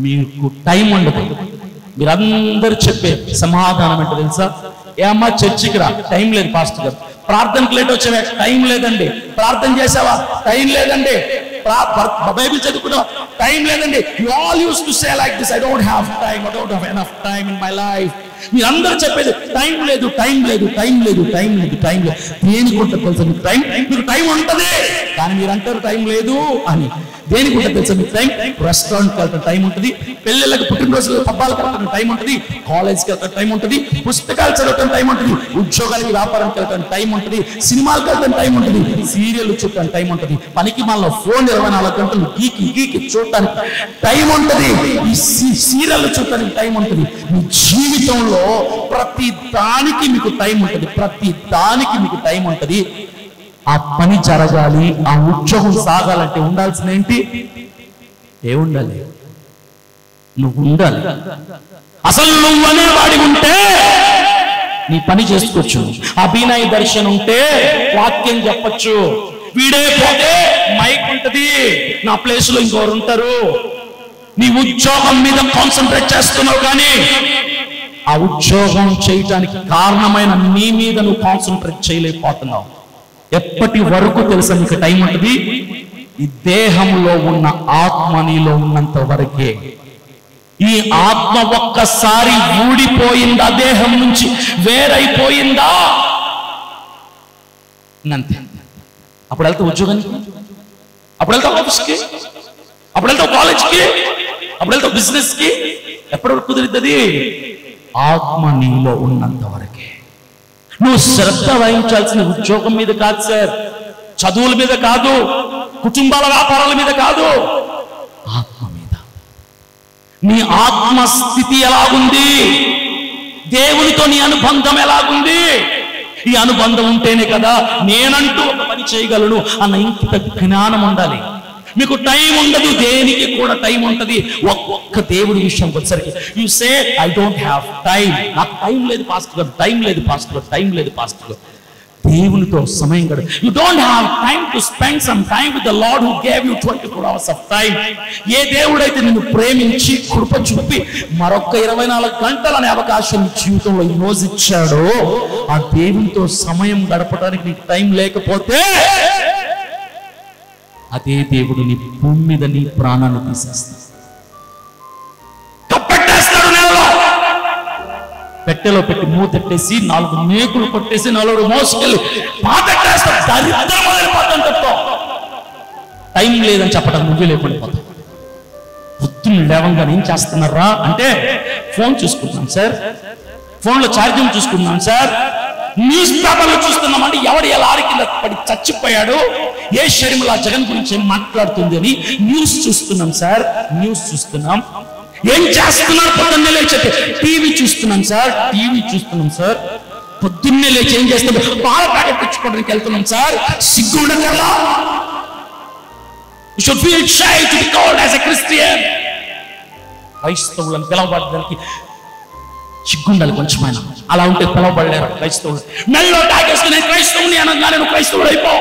మీకు టైం ఉండదు. మీరందరూ చెప్పే సమాధానం ఏంటో తెలుసా? ఏమ్మా చర్చికి రా, టైం లేదు పాస్టర్ గారు. ప్రార్థనకు లేట్ వచ్చావా? టైం లేదండి. ప్రార్థన చేసావా? టైం లేదండి. బైబిల్ చదువుకున్నావా? టైం లేదండి. You all use to say like this, I don't have time, I don't have enough time in my life. మీరందరూ చెప్పేది టైం లేదు, టైం లేదు, టైం లేదు, టైం లేదు, టైం లేదు. దేనికి ఉంటుంది తెలుసా మీకు టైం? మీకు టైం ఉంటుంది, కానీ మీరు అంటారు టైం లేదు అని. దేనికి ఉంటుంది తెలుసా మీకు టైం? రెస్టారెంట్కి వెళ్తాం టైం ఉంటుంది, పెళ్ళిళ్ళకి పుట్టినరోజులు పబ్బాలకు వెళ్తాం టైం ఉంటుంది, కాలేజ్కి వెళ్తాం టైం ఉంటుంది, పుస్తకాలు చదవటం టైం ఉంటుంది, ఉద్యోగానికి వ్యాపారానికి వెళ్తాం టైం ఉంటుంది, సినిమాలకు వెళ్తాం టైం ఉంటుంది, సీరియల్ చూడటం టైం ఉంటుంది, పనికి మళ్ళీ ఫోన్ 24 గంటలు గీకి గీకి చూడటానికి టైం ఉంటుంది, ఈ సీరియల్ చూడటానికి టైం ఉంటుంది. మీ జీవితంలో ప్రతి దానికి మీకు టైం ఉంటుంది, ప్రతి దానికి మీకు టైం ఉంటుంది. ఆ పని జరగాలి, ఆ ఉద్యోగం సాగాలంటే ఉండాల్సిన ఏంటి? ఏముండాలి? నువ్వు ఉండాలి. అసలు నువ్వు అనేవాడి ఉంటే నీ పని చేసుకోవచ్చు. అభినయ దర్శనం ఉంటే వాక్యం చెప్పచ్చు. వీడే పోతే మైక్ ఉంటది, నా ప్లేస్ లో ఇంకోరు ఉంటారు. నీ ఉద్యోగం మీద కాన్సన్ట్రేట్ చేస్తున్నావు, కానీ ఆ ఉద్యోగం చేయటానికి కారణమైన నీ మీద నువ్వు కాన్సన్ట్రేట్ చేయలేకపోతున్నావు. ఎప్పటి వరకు తెలుసా నీకు టైం ఉంటుంది? ఈ దేహంలో ఉన్న ఆత్మ నీలో ఉన్నంత వరకే. ఈ ఆత్మ ఒక్కసారి ఊడిపోయిందా, దేహం నుంచి వేరైపోయిందా, అంతే. అప్పుడు వెళ్తావు ఉద్యోగానికి, అప్పుడు వెళ్తావు ఆఫీస్కి, అప్పుడు వెళ్తావు కాలేజ్కి, అప్పుడు వెళ్తావు బిజినెస్కి. ఎప్పటి వరకు కుదురుతుంది? ఆత్మ నీలో ఉన్నంత వరకే. నువ్వు శ్రద్ధ వహించాల్సిన ఉద్యోగం మీద కాదు సార్, చదువుల మీద కాదు, కుటుంబాల వ్యాపారాల మీద కాదు, ఆత్మ మీద. నీ ఆత్మ స్థితి ఎలాగుంది? దేవునితో నీ అనుబంధం ఎలాగుంది? ఈ అనుబంధం ఉంటేనే కదా నేనంటూ ఒక పని చేయగలను అన్న ఇంత జ్ఞానం ఉండాలి. మీకు టైం ఉండదు, దేనికి కూడా టైం ఉంటుంది. ఒక్క దేవుడి విషయంకి వచ్చేసరికి you say I don't have time, నాకు టైం లేదు పాస్టర్ గారు, టైం లేదు పాస్టర్ గారు, టైం లేదు పాస్టర్ గారు. దేవునితో సమయం గడు. You don't have time to spend some time with the Lord who gave you 24 hours of time. ఏ దేవుడైతే నిన్ను ప్రేమించి కృప చూపి మరొక 24 గంటలు అనే అవకాశం జీవితంలో ఈ రోజు ఇచ్చాడో, ఆ దేవునితో సమయం గడపడానికి నీకు టైం లేకపోతే అదే దేవుడు నీ భూమి మీద నీ ప్రాణాన్ని తీసేస్తాడు. కప్పెట్టేస్తాడు నేలలో, పెట్టెలో పెట్టి మూతెట్టేసి 4 మేకులు కొట్టేసి 4 మోసుకెళ్ళి పాతెట్టేస్తాడు. దరిద్రం వదిలిపోతాను చెప్తావు. టైం లేదని చెప్పడం నువ్వే లేకుండా పోతావు. పొద్దున్న లేవంగానే ఏం చేస్తున్నారా అంటే, ఫోన్ చూసుకుంటున్నాం సార్, ఫోన్లో ఛార్జింగ్ చూసుకుంటున్నాం సార్, న్యూస్ పేపర్లు చూస్తున్నాం. అంటే ఎవడు ఎలా కింద పడి చచ్చిపోయాడు, ఏ షర్మిలా జగన్ గురించి ఏం మాట్లాడుతుంది అని న్యూస్ చూస్తున్నాం సార్, న్యూస్ చూస్తున్నాం. ఏం చేస్తున్నారు? పొద్దున్నే లేచి టీవీ చూస్తున్నాం సార్, టీవీ చూస్తున్నాం సార్. పొద్దున్నే లేచి ఏం చేస్తాం? పాల ప్యాకెట్ తెచ్చుకోవడానికి వెళ్తున్నాం సార్. సిగ్గు ఉండదు కదా? You should feel shy to be called as a Christian. క్రైస్తవులను పిలవబడడానికి సిగ్గుండాలి కొంచెమైనా. అలా ఉంటే పిలవబడలేరు క్రైస్తవులు. మెల్లో టాగేసుకుని క్రైస్తవుని అనగానే నువ్వు క్రైస్తవుడు అయిపో.